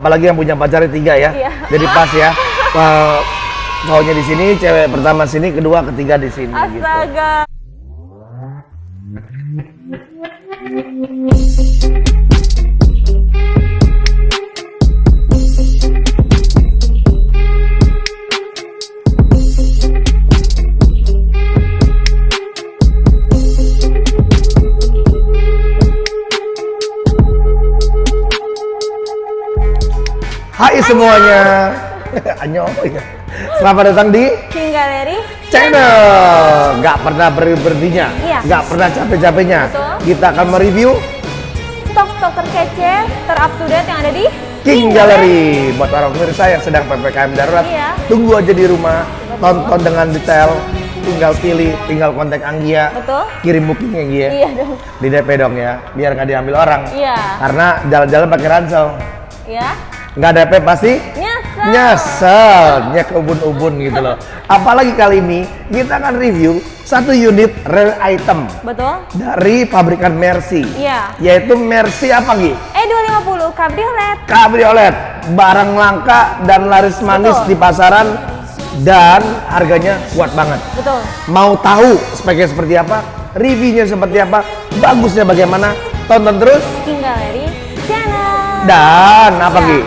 Apalagi yang punya pacar 3 ya, Iya. jadi pas ya. Cowoknya di sini, cewek pertama sini, kedua, ketiga di sini. Gitu. Astaga. Hai semuanya, Annyeong. Selamat datang di King Gallery channel. Nggak pernah berhentinya, Iya. nggak pernah capek-capeknya. Betul. Kita akan mereview stok-stok terkece, ter-up to date yang ada di King Gallery. Buat orang pemirsa yang sedang PPKM darurat, Iya. tunggu aja di rumah, tonton dengan detail. Tinggal pilih, tinggal kontak Anggia, Betul. kirim bookingnya Anggia, Iya dong. di DP dong ya, biar nggak diambil orang. Iya. Karena jalan-jalan pakai ransel, Ya. nggak DP pasti Nyesel. nyeselnya ke ubun-ubun gitu loh. Apalagi kali ini kita akan review satu unit rare item Betul. dari pabrikan Mercy. Iya. Yaitu Mercy apa Gi? E250 Cabriolet. Cabriolet, barang langka dan laris manis Betul. di pasaran dan harganya kuat banget. Betul. Mau tahu speknya seperti apa, reviewnya seperti apa, bagusnya bagaimana, tonton terus. King Gallery Channel. Dan apa Ya. Gi?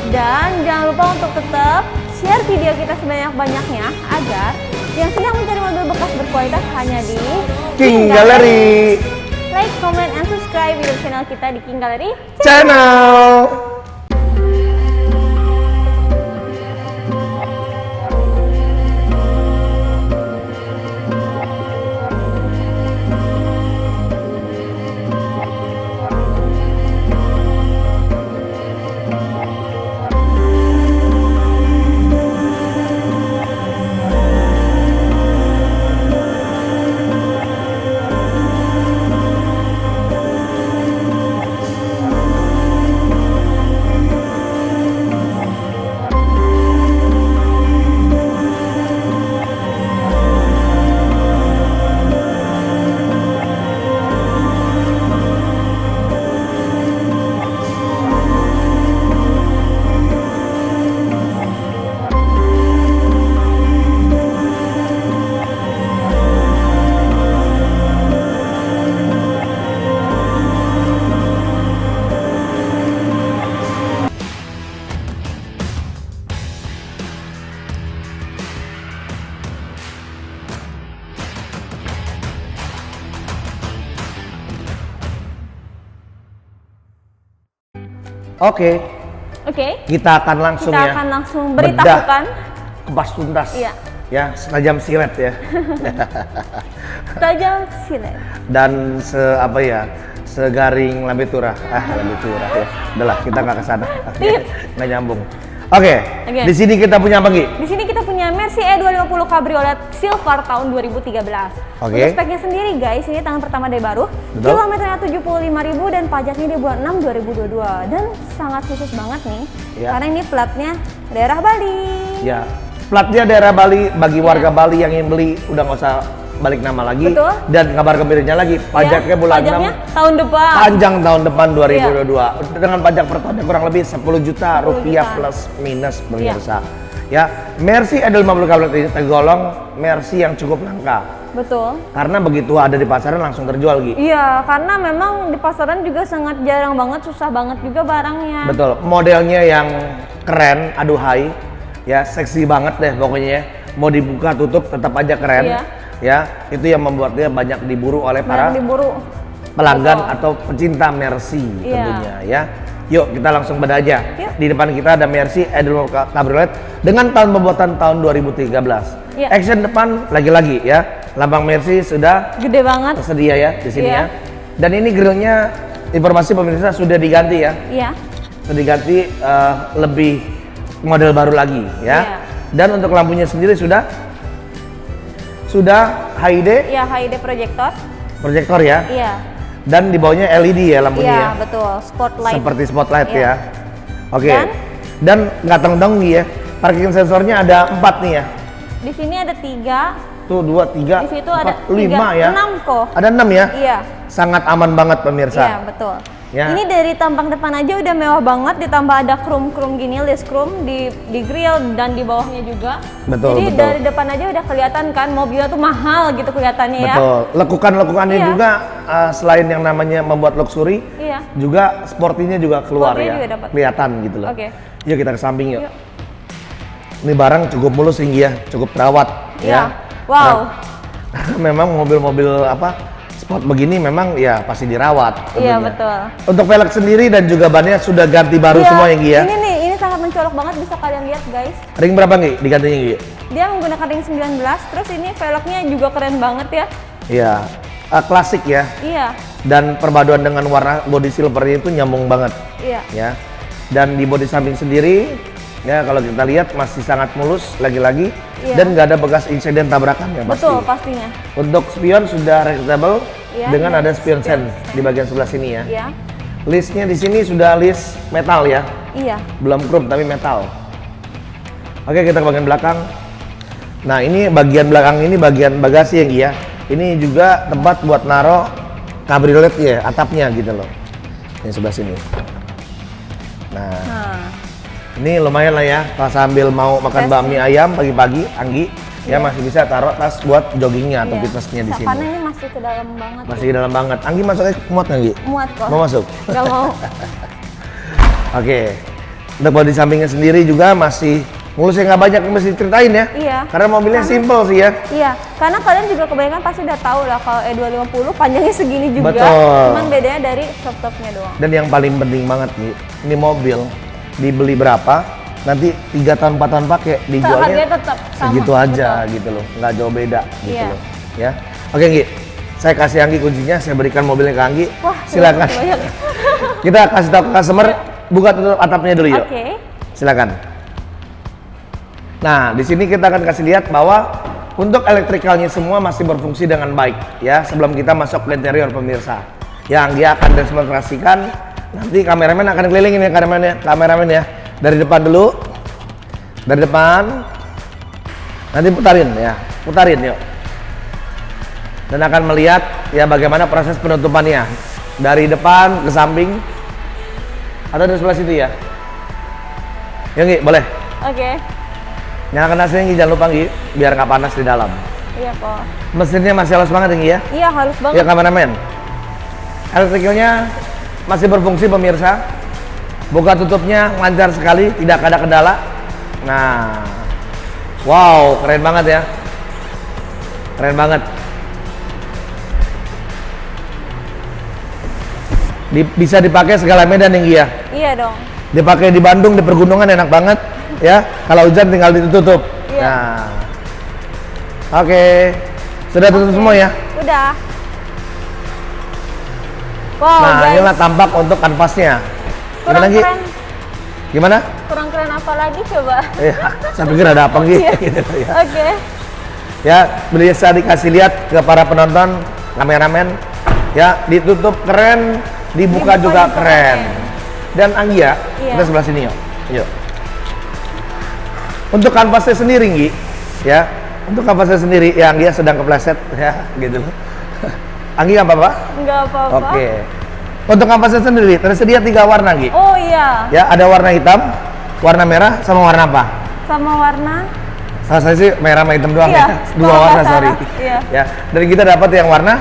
Dan jangan lupa untuk tetap share video kita sebanyak-banyaknya agar yang sedang mencari mobil bekas berkualitas hanya di King Gallery Like, comment, and subscribe YouTube channel kita di King Gallery. Channel. Oke, kita akan langsung Kita ya akan langsung beritahukan kupas tuntas. Iya. Ya, setajam silet ya. tajam silet. Dan segaring lambe turah. Lambe turah ya. Udahlah, kita nggak kesana. Nggak nyambung. Oke. Di sini kita punya apa Gi? Di sini kita punya Mercy E250 Cabriolet Silver tahun 2013. Untuk speknya sendiri guys, ini tangan pertama dari baru. Betul. Kilometernya 75.000 dan pajaknya di bulan 6 2022. Dan sangat khusus banget nih, Ya. karena ini platnya daerah Bali. Ya, platnya daerah Bali. Bagi warga Bali yang ingin beli, udah nggak usah balik nama lagi. Betul. Dan kabar gembiranya lagi, pajaknya Ya, bulan pajaknya 6 tahun depan. panjang tahun depan 2022 dengan pajak per tahunnya kurang lebih 10 juta rupiah plus minus pemirsa. Ya, Mercy E250 Cabriolet ini tergolong Mercy yang cukup langka. Betul. Karena begitu ada di pasaran langsung terjual Gi. Iya, karena memang di pasaran juga sangat jarang banget, susah banget juga barangnya. Betul, modelnya yang keren, aduhai, ya seksi banget deh pokoknya ya. Mau dibuka tutup tetap aja keren. Iya. Ya, itu yang membuatnya banyak diburu oleh para Banyak diburu. pelanggan Betul. atau pecinta Mercy Iya. tentunya ya. Yuk kita langsung bedah aja. Yuk. Di depan kita ada Mercy E250 Cabriolet dengan tahun pembuatan tahun 2013. Iya. Action depan lagi-lagi ya. Lambang Mercy sudah Gede banget. tersedia ya di sini Iya. ya. Dan ini grillnya informasi pemirsa sudah diganti ya. Iya. Sudah diganti lebih model baru lagi ya. Iya. Dan untuk lampunya sendiri sudah HID Iya, HID proyektor. proyektor ya. Iya. Dan di bawahnya LED ya lampunya Iya, ya. betul. Spotlight. Seperti spotlight Iya. ya. Oke. Dan? Dan nggak tengdong nih ya. Parking sensornya ada 4 nih ya. Di sini ada 3. Tuh 2, 3, Di situ ada 4, 5 ya. 6 kok. Ada 6 ya. Iya. Sangat aman banget pemirsa. Iya, betul. Ya. Ini dari tampang depan aja udah mewah banget, ditambah ada krum-krum gini, list krum di grill dan di bawahnya juga. Betul, Jadi betul. dari depan aja udah kelihatan kan mobilnya tuh mahal gitu kelihatannya ya. Betul. Lekukan-lekukannya Iya. juga selain yang namanya membuat luxury, Iya. juga sportinya juga keluar Sportinya ya. juga dapat. Kelihatan gitu loh. Oke. Yuk kita ke samping yuk. Yuk. Ini barang cukup mulus Inggi ya, cukup terawat Iya. ya. Wow. Memang mobil-mobil sport begini memang ya pasti dirawat. Iya tentunya. betul. Untuk velg sendiri dan juga bannya sudah ganti baru Iya, semua Inggi ya. Ini nih, ini sangat mencolok banget, bisa kalian lihat guys. Ring berapa Inggi digantinya Inggi? Dia menggunakan ring 19, terus ini velgnya juga keren banget ya. Iya. Klasik ya. Iya. Dan perpaduan dengan warna body silvernya itu nyambung banget Iya. ya. Dan di bodi samping sendiri ya kalau kita lihat masih sangat mulus lagi-lagi. Iya. Dan nggak ada bekas insiden tabrakan ya pasti. Betul pastinya. Untuk spion sudah retractable Iya, dengan iya, ada spion spion sen di bagian sebelah sini ya. Iya. Listnya di sini sudah list metal ya, Iya. belum chrome tapi metal. Oke kita ke bagian belakang. Nah ini bagian belakang ini bagian bagasi yang ya. Ini juga tempat buat naro cabriolet ya, atapnya gitu loh. Ini sebelah sini. Nah Nah, ini lumayan lah ya, kalau sambil mau makan Tes. bakmi ayam pagi-pagi, Anggi ya Iya. masih bisa taruh tas buat joggingnya atau iya. fitnessnya di Karena sini. ini masih ke dalam banget. Masih di dalam banget. Anggi masuknya muat nggak Anggi? Muat kok. Mau masuk? Gak mau. Oke. Untuk bodi sampingnya sendiri juga masih mulus ya, nggak banyak yang mesti ceritain ya. Iya. Karena mobilnya simple sih ya. Iya, karena kalian juga kebanyakan pasti udah tahu lah kalau E250 panjangnya segini juga. Betul. Cuman bedanya dari stop-stopnya doang. Dan yang paling penting banget nih, ini mobil dibeli berapa, nanti 3 tahun 4 tahun pakai dijualnya Harganya tetap sama. segitu aja Betul. gitu loh, nggak jauh beda gitu Iya. loh. Ya. Oke Anggi, saya kasih Anggi kuncinya, saya berikan mobilnya ke Anggi. Wah, Silakan. terima kasih banyak. Kita kasih tahu ke customer, buka tutup atapnya dulu yuk. Oke. Silakan. Nah, di sini kita akan kasih lihat bahwa untuk elektrikalnya semua masih berfungsi dengan baik ya. Sebelum kita masuk ke interior pemirsa, yang dia akan demonstrasikan, nanti kameramen akan kelilingin ya kameramen ya. Dari depan dulu, dari depan, nanti putarin ya, putarin yuk. Dan akan melihat ya bagaimana proses penutupannya dari depan ke samping atau dari sebelah situ ya. Ya Nggi, boleh. Oke. Nyalakan AC Nggi, jangan lupa Nggi, biar nggak panas di dalam. Iya kok. Mesinnya masih halus banget Nggi ya. Iya, halus banget. Ya kameramen. Elektriknya masih berfungsi pemirsa. Buka tutupnya lancar sekali, tidak ada kendala. Nah, wow, keren banget ya. Keren banget. Bisa dipakai segala medan Nggi ya. Iya dong. Dipakai di Bandung, di pergunungan enak banget ya. Kalau hujan tinggal ditutup. Iya. Nah, oke, sudah tutup semua ya. Udah. Wow, Nah, guys. inilah tampak untuk kanvasnya. Kurang Gimana Gi? keren. Gimana? Kurang keren apa lagi coba? Ya, saya pikir ada apa Gi? Iya. Gitu ya. Oke. Ya, bisa dikasih lihat ke para penonton, kameramen. Ya, ditutup keren, dibuka juga keren. Dan Anggi ya, Iya. kita sebelah sini yuk. Yuk. Untuk kanvasnya sendiri Nggi, ya. Untuk kanvasnya sendiri, ya Anggi sedang kepleset ya, gitu loh. Anggi nggak apa-apa? Enggak apa-apa. Oke. Untuk kanvasnya sendiri tersedia 3 warna Nggi. Oh iya. Ya, ada warna hitam, warna merah, sama warna apa? Sama warna. Salah saya sih merah sama hitam doang Iya, ya. 2 kalau warna, nggak sorry. salah, iya. Ya, dan kita dapat yang warna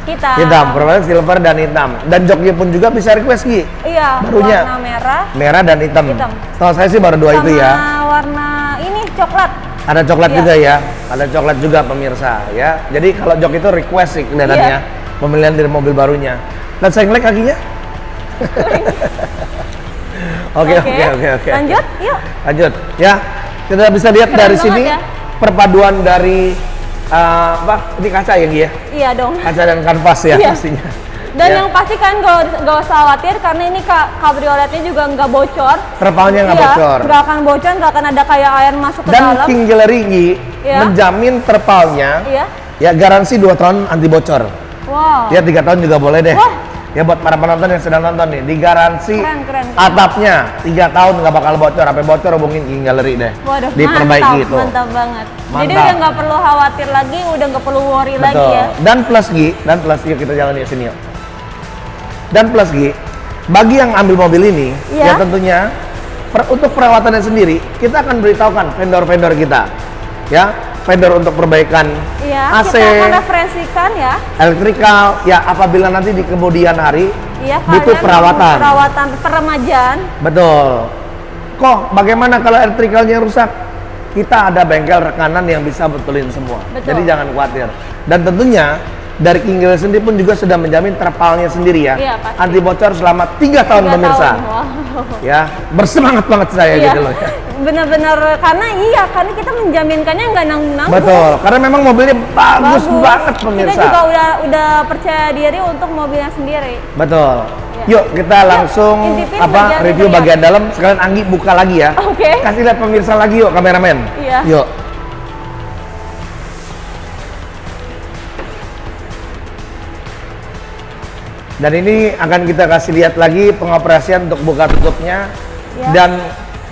Kita. hitam, pertama silver dan hitam. Dan joknya pun juga bisa request Gi. Iya, Barunya. warna merah. Merah dan hitam. Hitam. Setahu saya sih baru 2 itu ya. Sama warna ini coklat. Ada coklat Iya. juga ya. Ada coklat juga pemirsa ya. Jadi kalau jok itu request sih kelihatannya. Iya. Pemilihan dari mobil barunya. Dan saya ngelek kakinya. Oke. Lanjut, yuk. Lanjut ya. Kita bisa lihat Keren dari banget sini ya. perpaduan dari apa? Ini kaca ya Gi ya? Iya dong. Kaca dan kanvas ya Iya. pastinya. Dan Ya. yang pasti kan gak usah khawatir karena ini kabrioletnya juga nggak bocor. Terpalnya nggak Iya, bocor. nggak akan bocor, nggak akan ada kayak air masuk ke Dan dalam. King Gallery Gi Iya. menjamin terpalnya Iya. ya garansi 2 tahun anti bocor. Wow. Ya 3 tahun juga boleh deh. Wah. Ya buat para penonton yang sedang nonton nih, digaransi Keren. atapnya 3 tahun nggak bakal bocor. Sampai bocor hubungin King Gallery deh. Waduh, Diperbaiki itu. mantap banget. Jadi Mantap. udah nggak perlu khawatir lagi, udah nggak perlu worry lagi Betul. ya. Dan plus Gi, yuk kita jalan yuk sini yuk. Dan plus Gi, bagi yang ambil mobil ini, Iya. ya tentunya untuk perawatannya sendiri, kita akan beritahukan vendor-vendor kita, ya, vendor untuk perbaikan Iya, AC, kita akan referensikan ya. elektrikal, ya apabila nanti di kemudian hari Iya, butuh kalian perawatan. perawatan peremajaan. Betul. Kok bagaimana kalau elektrikalnya rusak? Kita ada bengkel rekanan yang bisa betulin semua. Betul. Jadi jangan khawatir. Dan tentunya dari King Grill sendiri pun juga sudah menjamin terpalnya sendiri ya. Iya, pasti. Anti bocor selama 3 tahun 3 pemirsa. tahun, wow. Ya, bersemangat banget saya Iya, gitu loh. bener-bener karena kita menjaminkannya nggak nanggung-nanggung. Betul, karena memang mobilnya bagus banget pemirsa. Kita juga udah percaya diri untuk mobilnya sendiri. Betul. Iya. Yuk kita langsung intipin bagian review interior. bagian dalam. Sekalian Anggi buka lagi ya. Oke. Kasih lihat pemirsa lagi yuk kameramen. Iya. Yuk. Dan ini akan kita kasih lihat lagi pengoperasian untuk buka tutupnya. Iya. Dan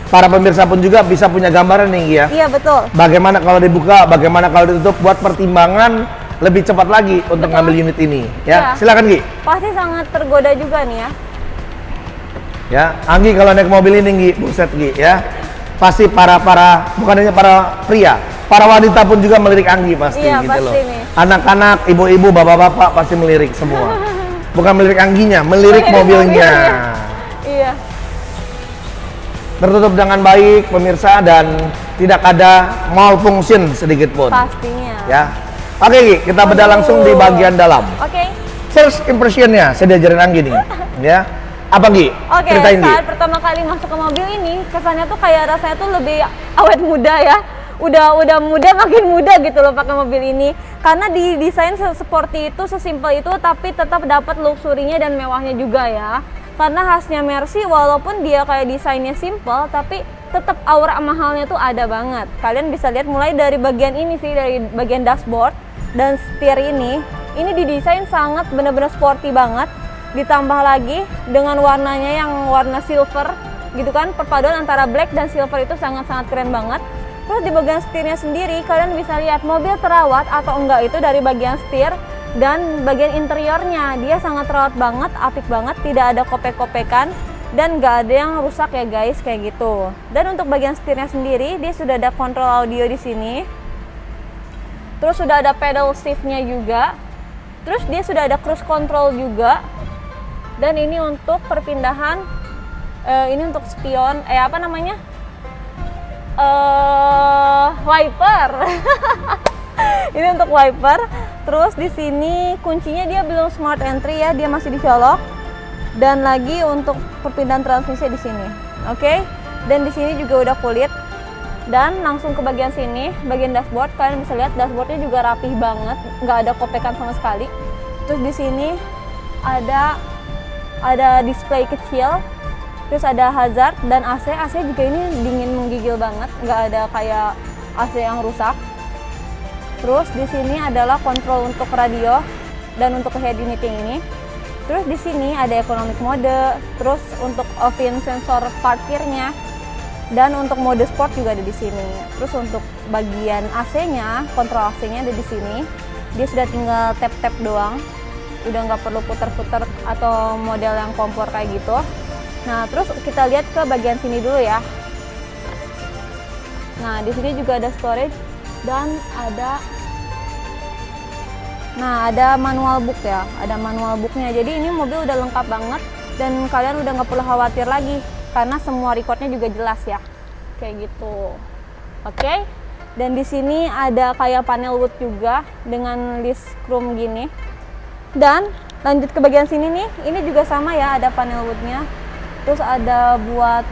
para pemirsa pun juga bisa punya gambaran nih ya. Iya, betul. Bagaimana kalau dibuka, bagaimana kalau ditutup buat pertimbangan lebih cepat lagi untuk Betul. ngambil unit ini. Ya, Iya. silakan Gi. Pasti sangat tergoda juga nih ya. Ya, Anggi kalau naik mobil ini Gi, buset Gi ya. Pasti para bukan hanya para pria, para wanita pun juga melirik Anggi pasti Iya, gitu pasti loh. nih. Anak-anak, ibu-ibu, bapak-bapak pasti melirik semua. Bukan melirik Angginya, melirik mobilnya. Iya. Tertutup dengan baik pemirsa dan tidak ada malfunction sedikit pun. Pastinya. Ya. Oke Gi, kita bedah langsung di bagian dalam. Oke. First impressionnya, saya diajarin Anggi nih. Ya. Apa Gi? Oke, Ceritain Gi. saat pertama kali masuk ke mobil ini, kesannya tuh kayak rasanya tuh lebih awet muda ya. Udah muda makin muda gitu loh pakai mobil ini. Karena didesain seperti itu, sesimpel itu, tapi tetap dapat luxurinya dan mewahnya juga ya. Karena khasnya Mercy, walaupun dia kayak desainnya simple, tapi tetap aura mahalnya tuh ada banget. Kalian bisa lihat mulai dari bagian ini sih, dari bagian dashboard dan setir ini didesain sangat benar-benar sporty banget. Ditambah lagi dengan warnanya yang warna silver gitu kan, perpaduan antara black dan silver itu sangat-sangat keren banget. Terus di bagian setirnya sendiri kalian bisa lihat mobil terawat atau enggak itu dari bagian setir dan bagian interiornya. Dia sangat terawat banget, apik banget, tidak ada kopek-kopekan dan nggak ada yang rusak ya guys kayak gitu. Dan untuk bagian setirnya sendiri dia sudah ada kontrol audio di sini. Terus sudah ada pedal shiftnya juga. Terus dia sudah ada cruise control juga. Dan ini untuk perpindahan, ini untuk spion, apa namanya? Wiper. Ini untuk wiper. Terus di sini kuncinya dia belum smart entry ya, dia masih dicolok. Dan lagi untuk perpindahan transmisi di sini. Oke. Dan di sini juga udah kulit. Dan langsung ke bagian sini, bagian dashboard, kalian bisa lihat dashboardnya juga rapih banget, nggak ada kopekan sama sekali. Terus di sini ada display kecil, terus ada hazard dan AC. AC juga ini dingin menggigil banget, nggak ada kayak AC yang rusak. Terus di sini adalah kontrol untuk radio dan untuk head unit ini. Terus di sini ada economic mode, terus untuk off-in sensor parkirnya. Dan untuk mode sport juga ada di sini. Terus untuk bagian AC-nya, kontrol AC-nya ada di sini. Dia sudah tinggal tap-tap doang. Udah nggak perlu putar-putar atau model yang kompor kayak gitu. Nah, terus kita lihat ke bagian sini dulu ya. Nah, di sini juga ada storage dan ada manual book ya. Ada manual booknya. Jadi ini mobil udah lengkap banget dan kalian udah nggak perlu khawatir lagi. Karena semua recordnya juga jelas ya, kayak gitu. Oke. Dan di sini ada kayak panel wood juga dengan list chrome gini. Dan lanjut ke bagian sini nih, ini juga sama ya, ada panel woodnya. Terus ada buat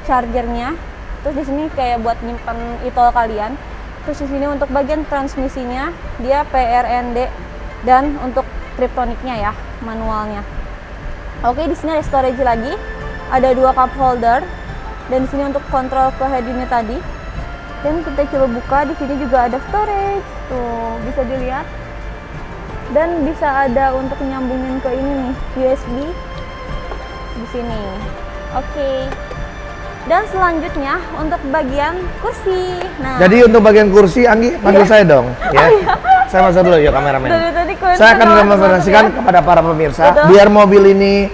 chargernya. Terus di sini kayak buat nyimpan e-tol kalian. Terus di sini untuk bagian transmisinya dia PRND dan untuk triptoniknya ya, manualnya. Oke, di sini ada storage lagi. Ada 2 cup holder dan di sini untuk kontrol ke head unit tadi. Dan kita coba buka, di sini juga ada storage. Tuh, bisa dilihat. Dan bisa ada untuk nyambungin ke ini nih, USB di sini. Oke. Dan selanjutnya untuk bagian kursi. Nah, Jadi untuk bagian kursi, Anggi panggil saya dong, ya. Saya masuk dulu ya kameramen. dari tadi Saya akan demonstrasikan kepada para pemirsa, Betul. biar mobil ini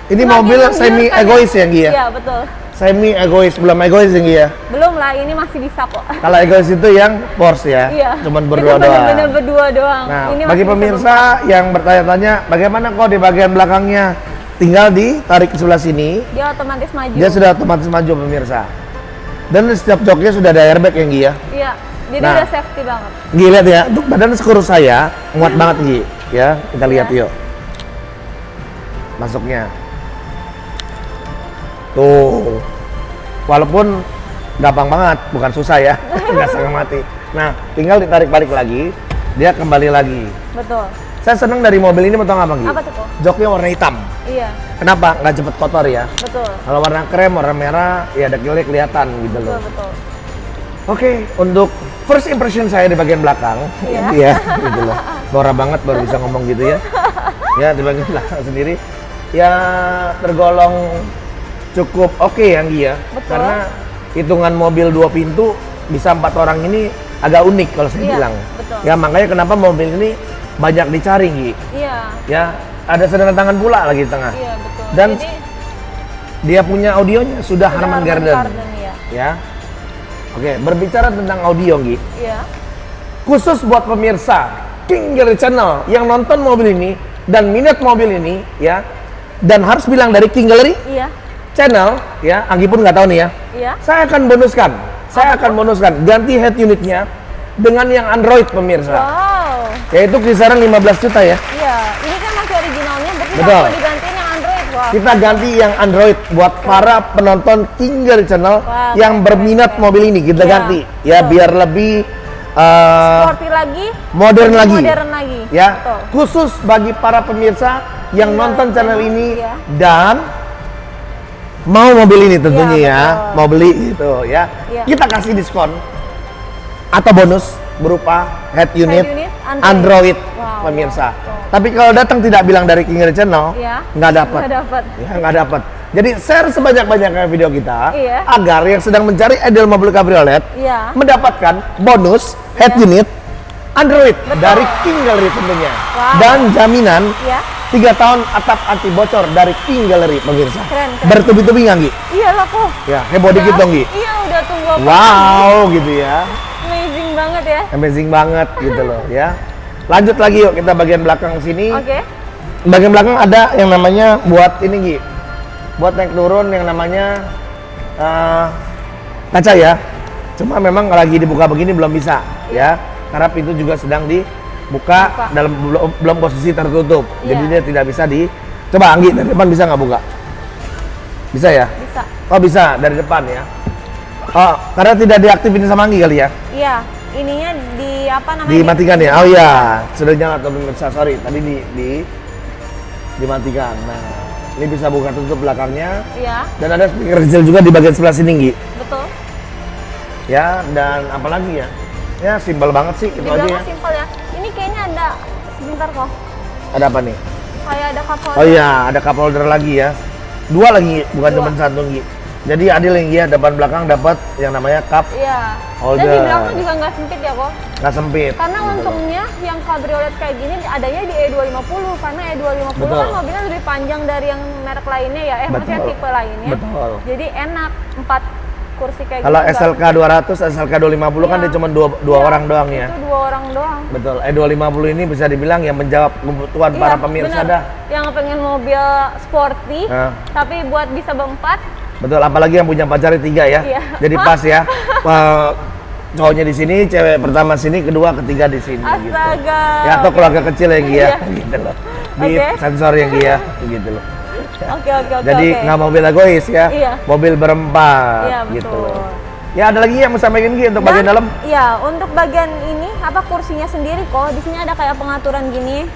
Ini Semakin mobil semi menggiurkan egois ya, Gi ya? Iya, betul. Semi egois, belum egois ya, Gi ya? Belum lah, ini masih bisa kok. Kalau egois itu yang Porsche ya, Iya. cuman Itu berdua doang. bener-bener berdua doang. Nah, Ini bagi masih bisa pemirsa yang bertanya-tanya, bagaimana kok di bagian belakangnya? Tinggal ditarik ke sebelah sini, dia otomatis maju. dia sudah otomatis maju pemirsa. Dan setiap joknya sudah ada airbag ya, Gi ya? Iya, jadi Nah. udah safety banget. Gi, lihat ya, untuk badan skru saya muat banget, Gi. Ya, kita lihat Iya. yuk. Masuknya. Tuh. Walaupun gampang banget, bukan susah ya. Nggak setengah mati. Nah, tinggal ditarik balik lagi, dia kembali lagi. Betul. Saya seneng dari mobil ini, mau tau nggak, Bang Gi? Apa tuh kok? Joknya warna hitam. Iya, Kenapa? Nggak cepet kotor ya. betul. Kalau warna krem, warna merah, ya dekilnya kelihatan gitu Betul, loh. betul. Oke, untuk first impression saya di bagian belakang, Iya. ya, gitu loh. Norak banget baru bisa ngomong gitu ya. Ya, di bagian belakang sendiri, ya tergolong cukup oke ya, Gi ya. Betul. Karena hitungan mobil 2 pintu bisa 4 orang ini agak unik kalau saya Iya, bilang. betul. Ya, makanya kenapa mobil ini banyak dicari, Gi. Iya, Ya, ada sandal tangan pula lagi di tengah. iya betul. Dan Jadi, dia punya audionya sudah Harman Kardon. ya. Ya. Oke, berbicara tentang audio, Gi. Iya. Khusus buat pemirsa King Gallery Channel yang nonton mobil ini dan minat mobil ini ya, dan harus bilang dari King Gallery Iya. Channel ya, Anggi pun nggak tahu nih ya. Iya. Saya akan bonuskan ganti head unitnya dengan yang Android pemirsa. Wow. Yaitu kisaran 15 juta ya. Iya, ini kan masih originalnya, berarti Betul. kalau digantiin yang Android, wah. Kita ganti yang Android buat para penonton King Gallery Channel Wah, yang keren, berminat keren. mobil ini kita Iya, ganti ya, betul. biar lebih Sporty lagi, modern lebih lagi. modern lagi. Ya, Betul. khusus bagi para pemirsa yang Iya, nonton channel channel, ini iya. dan mau mobil ini tentunya Iya, ya, betul. mau beli gitu ya. Iya. Kita kasih diskon atau bonus berupa head unit, unit Android, Wow, pemirsa. wow. Tapi kalau datang tidak bilang dari King Gallery Channel, Iya. nggak dapat. Nggak dapat. Ya, nggak dapat. Jadi share sebanyak-banyaknya video kita Iya. agar yang sedang mencari ideal mobil cabriolet Iya. mendapatkan bonus head Iya. unit Android Betul. dari King Gallery tentunya. Wow. Dan jaminan Iya. 3 tahun atap anti bocor dari King Gallery pemirsa. Keren, keren. Bertubi-tubi nggak, Gi? Iya lah kok. Ya, heboh dikit dong, Gi. Iya, udah tunggu apa? Wow, gitu ya. Amazing banget ya. Amazing banget gitu loh ya. Lanjut lagi yuk, kita bagian belakang sini. Oke. Bagian belakang ada yang namanya buat ini, Gi. Buat naik turun yang namanya kaca ya. Cuma memang lagi dibuka begini belum bisa ya. Karena pintu juga sedang dibuka Buka. dalam belum posisi tertutup. Jadi Iya. dia tidak bisa coba Anggi dari depan bisa nggak buka? Bisa ya? Bisa. Oh bisa dari depan ya. Oh, karena tidak diaktifin sama Anggi kali ya? Iya, ininya di apa namanya? Dimatikan ya? Oh iya, sudah nyala atau pemirsa, sorry tadi dimatikan. Nah, ini bisa buka tutup belakangnya Iya, dan ada speaker kecil juga di bagian sebelah sini, Gi. betul. Ya, dan apalagi ya? Ya, simpel banget sih, itu Di aja ya. belakang simpel ya. Ini kayaknya ada sebentar kok. Ada apa nih? Kayak ada cup holder. Oh iya, ada cup holder lagi ya. 2 lagi, bukan Dua. cuma 1, Gi. Jadi adil yang ya, depan belakang dapat yang namanya cup Iya. Holder. Dan di belakang juga nggak sempit ya kok. nggak sempit. Karena gitu loh. untungnya yang cabriolet kayak gini adanya di E250, karena E250 Betul. kan mobilnya lebih panjang dari yang merek lainnya ya, maksudnya Betul. tipe lainnya. Betul. Jadi enak 4 kursi kayak Kalau gitu. SLK 200, SLK 250 kan Iya. dia cuma dua orang doang ya. Itu 2 orang doang. Betul. E250 ini bisa dibilang yang menjawab kebutuhan para Iya, pemirsa bener. dah. Yang pengen mobil sporty, Nah. tapi buat bisa berempat, Betul, apalagi yang punya pacarnya 3 ya. Iya. Jadi pas ya. Cowoknya di sini, cewek pertama sini, kedua, ketiga di sini gitu. astaga. Ya atau keluarga kecil yang Gia Iya. gitu loh. Di Oke. sensor yang Gia gitu loh. Oke. Jadi nggak mobil egois ya. Iya. Mobil berempat Iya, gitu betul. loh. Ya ada lagi yang mau sampaikan Gi untuk Dan, bagian dalam? Iya, untuk bagian ini apa kursinya sendiri kok. Di sini ada kayak pengaturan gini.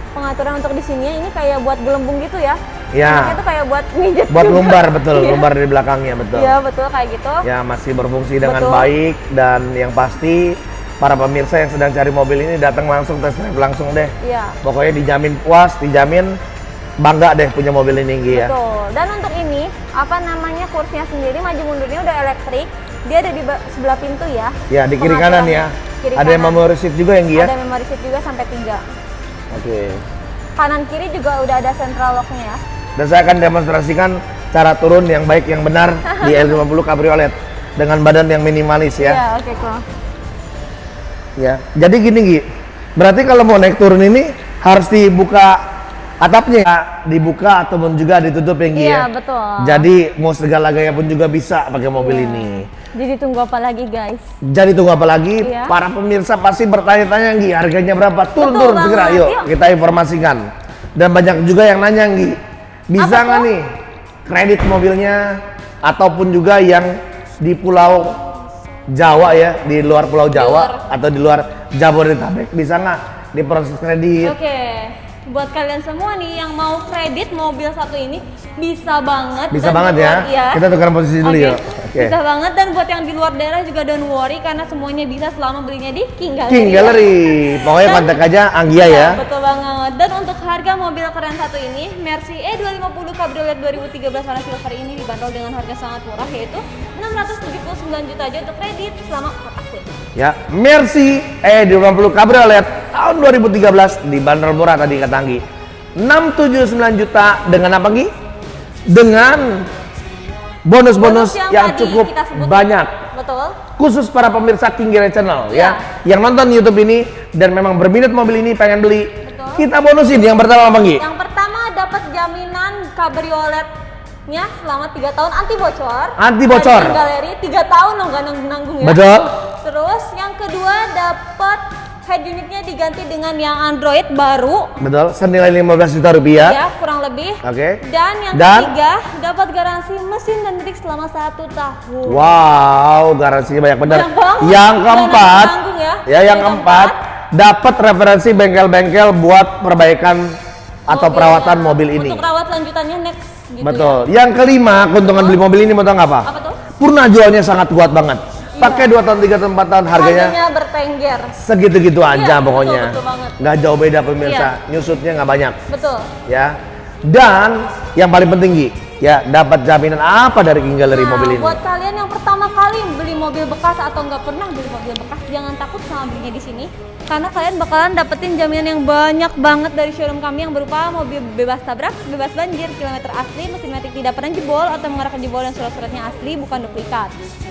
Pengaturan untuk di sini ini kayak buat gelembung gitu ya. Ya. Enaknya tuh kayak buat mijet. Buat juga. lumbar betul, Iya. lumbar di belakangnya betul. Iya, betul kayak gitu. Ya masih berfungsi dengan Betul. baik dan yang pasti para pemirsa yang sedang cari mobil ini datang langsung test drive langsung deh. Iya. Pokoknya dijamin puas, dijamin bangga deh punya mobil ini Gi ya. Betul. Dan untuk ini, apa namanya kursinya sendiri maju mundurnya udah elektrik. Dia ada di sebelah pintu ya. Ya di kiri kanan ya. Kiri Ada yang kanan. memory seat juga yang Gi ya. Ada memory seat juga sampai 3. Oke. Kanan kiri juga udah ada central lock-nya ya. Dan saya akan demonstrasikan cara turun yang baik yang benar di L50 Cabriolet dengan badan yang minimalis ya. Iya, oke kok. Ya, jadi gini Gi. Berarti kalau mau naik turun ini harus dibuka atapnya ya, dibuka ataupun juga ditutup ya Gi ya. Iya, betul. Jadi mau segala gaya pun juga bisa pakai mobil ini. Jadi tunggu apa lagi guys? Jadi tunggu apa lagi? Iya. Para pemirsa pasti bertanya-tanya Gi, harganya berapa? Turun Betul segera, banget, yuk yuk. kita informasikan. Dan banyak juga yang nanya Gi, bisa Apa nggak tuh? nih kredit mobilnya ataupun juga yang di Pulau Jawa ya, di luar Pulau Jawa atau di luar Jabodetabek, bisa nggak diproses kredit? Oke, buat kalian semua nih yang mau kredit mobil satu ini bisa banget. Bisa Dan banget ya. buat- iya. Kita tukeran posisi dulu Oke. yuk. Oke. Bisa banget, dan buat yang di luar daerah juga don't worry karena semuanya bisa selama belinya di King Gallery. King Gallery. Pokoknya Dan- kontak aja Anggia ya. Iya, betul banget. Dan untuk harga mobil keren satu ini, Mercy E250 Cabriolet 2013 warna silver ini dibanderol dengan harga sangat murah, yaitu 679 juta aja untuk kredit selama 4 tahun. Ya, Mercy E250 Cabriolet tahun 2013 dibanderol murah tadi kata Anggi. 679 juta dengan apa Gi? Dengan bonus-bonus yang tadi cukup kita sebut. banyak. Betul. Khusus para pemirsa King Gallery Channel Iya. ya. Yang nonton YouTube ini dan memang berminat mobil ini pengen beli, Betul. kita bonusin. Yang pertama apa Gi? Yang pertama dapat jaminan cabrioletnya selama 3 tahun anti bocor. Anti bocor. Dari King Gallery 3 tahun loh, nggak nanggung ya. Betul. Terus yang kedua dapat head unitnya diganti dengan yang Android baru. Betul, senilai 15 juta rupiah. Ya, kurang lebih. Oke. Dan yang Dan? ketiga dapat garansi mesin dan trik selama 1 tahun. Wow, garansinya banyak benar. Banyak banget. Yang Dan keempat, nanggung ya. yang Yang keempat dapat referensi bengkel-bengkel buat perbaikan atau Mobilnya. perawatan mobil ini. Untuk rawat lanjutannya next gitu Betul. ya. Yang kelima, keuntungan beli mobil ini mau tau nggak apa? Apa tuh? Purna jualnya sangat kuat banget. Pakai 2 tahun, 3 tahun, 4 tahun harganya bertengger. segitu-gitu aja Iya, pokoknya. betul banget. Nggak jauh beda pemirsa. Iya. Nyusutnya nggak banyak Betul. ya. Dan yang paling penting Gi, ya dapat jaminan apa dari King Gallery Nah, mobil ini? buat kalian yang pertama kali beli mobil bekas atau nggak pernah beli mobil bekas, jangan takut sama belinya di sini. Karena kalian bakalan dapetin jaminan yang banyak banget dari showroom kami yang berupa mobil bebas tabrak, bebas banjir, kilometer asli, mesin matic tidak pernah jebol atau mengarahkan jebol dan surat-suratnya asli bukan duplikat.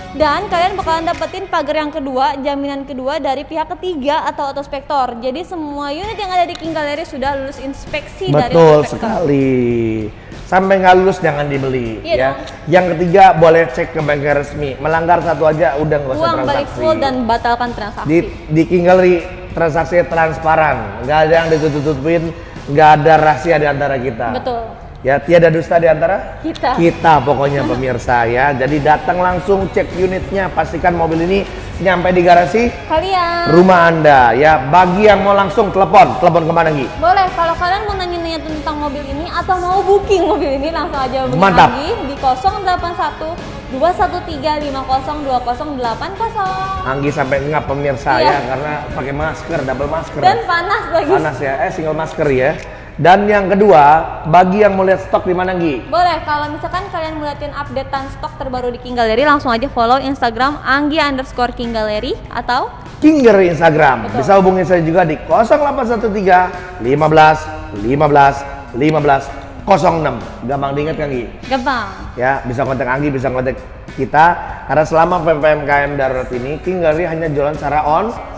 Dan kalian bakalan dapetin pagar yang kedua, jaminan kedua dari pihak ketiga atau autospektor. Jadi semua unit yang ada di King Gallery sudah lulus inspeksi dari Betul autospektor. sekali. Sampai nggak lulus jangan dibeli Iya ya. dong. Yang ketiga boleh cek ke bengkel resmi. Melanggar satu aja udah nggak usah Uang balik transaksi. full dan batalkan transaksi. Di King Gallery transaksi transparan, nggak ada yang ditutup-tutupin, nggak ada rahasia di antara kita. Betul. Ya, tiada dusta di antara Kita. pokoknya pemirsa ya. Jadi datang langsung cek unitnya, pastikan mobil ini nyampe di garasi Kalian rumah Anda ya. Bagi yang mau langsung telepon kemana Gi? boleh, kalau kalian mau nanya-nanya tentang mobil ini atau mau booking mobil ini, langsung aja hubungi Mantap. Anggi di 081 213 50 2080. Anggi sampai ngap pemirsa Iya. ya karena pakai masker, double masker. Dan panas lagi. Panas ya, single masker ya. Dan yang kedua, bagi yang mau lihat stok di mana Gi? Boleh, kalau misalkan kalian mau liatin updatean stok terbaru di King Gallery, langsung aja follow Instagram Anggi_King Gallery atau King Gallery Instagram. Betul. Bisa hubungi saya juga di 0813 15 15 15 06. Gampang diingat kan Gi? gampang. Ya, bisa kontak Anggi, bisa kontak kita. Karena selama PPKM darurat ini, King Gallery hanya jualan secara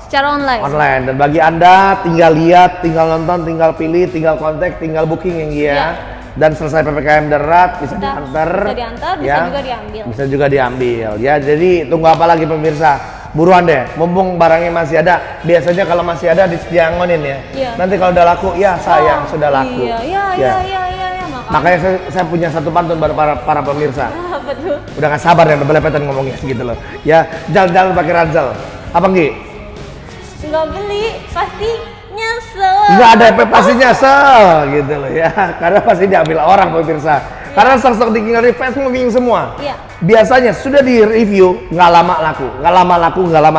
Secara online. dan bagi Anda tinggal lihat, tinggal nonton, tinggal pilih, tinggal kontak, tinggal booking yang ya. Iya. Dan selesai PPKM darurat bisa Bisa diantar. bisa juga diambil. Bisa juga diambil. Ya, jadi tunggu apa lagi pemirsa? Buruan deh, mumpung barangnya masih ada. Biasanya kalau masih ada disediain ya. Iya. Nanti kalau udah laku, ya sayang sudah laku. Iya, Ya. Makanya saya punya satu pantun buat para pemirsa. Apa tuh? Udah gak sabar ya, belepetan ngomongnya gitu loh. Ya, jalan-jalan pakai ransel. Apa Gi? Nggak beli pasti nyesel. Nggak ada efek pasti nyesel gitu loh ya. Karena pasti diambil orang pemirsa. Karena stok di King Gallery fast moving semua. Iya. Biasanya sudah di review nggak lama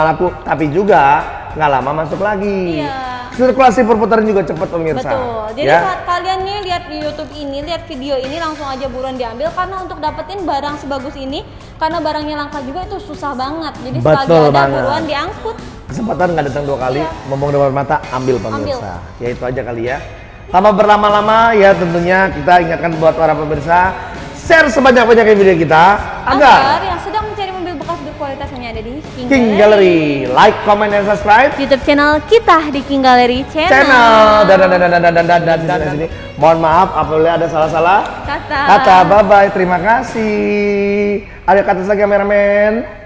laku, tapi juga nggak lama masuk lagi. Iya. Sirkulasi perputaran juga cepat pemirsa. Betul. Jadi ya. saat kalian nih lihat di YouTube ini, lihat video ini, langsung aja buruan diambil karena untuk dapetin barang sebagus ini, karena barangnya langka juga itu susah banget. Jadi selagi Betul ada banget. buruan diangkut. Kesempatan nggak datang 2 kali, Iya. mumpung depan mata, ambil pemirsa. Ya itu aja kali ya. Tanpa berlama-lama ya tentunya kita ingatkan buat para pemirsa, share sebanyak-banyaknya video kita Agar yang sedang mencari mobil bekas berkualitas hanya ada di King Gallery. Like, comment, dan subscribe YouTube channel kita di King Gallery channel. Dan sini. Mohon maaf apabila ada salah-salah Kata. kata. Bye bye. Terima kasih. Ada kata lagi kameramen.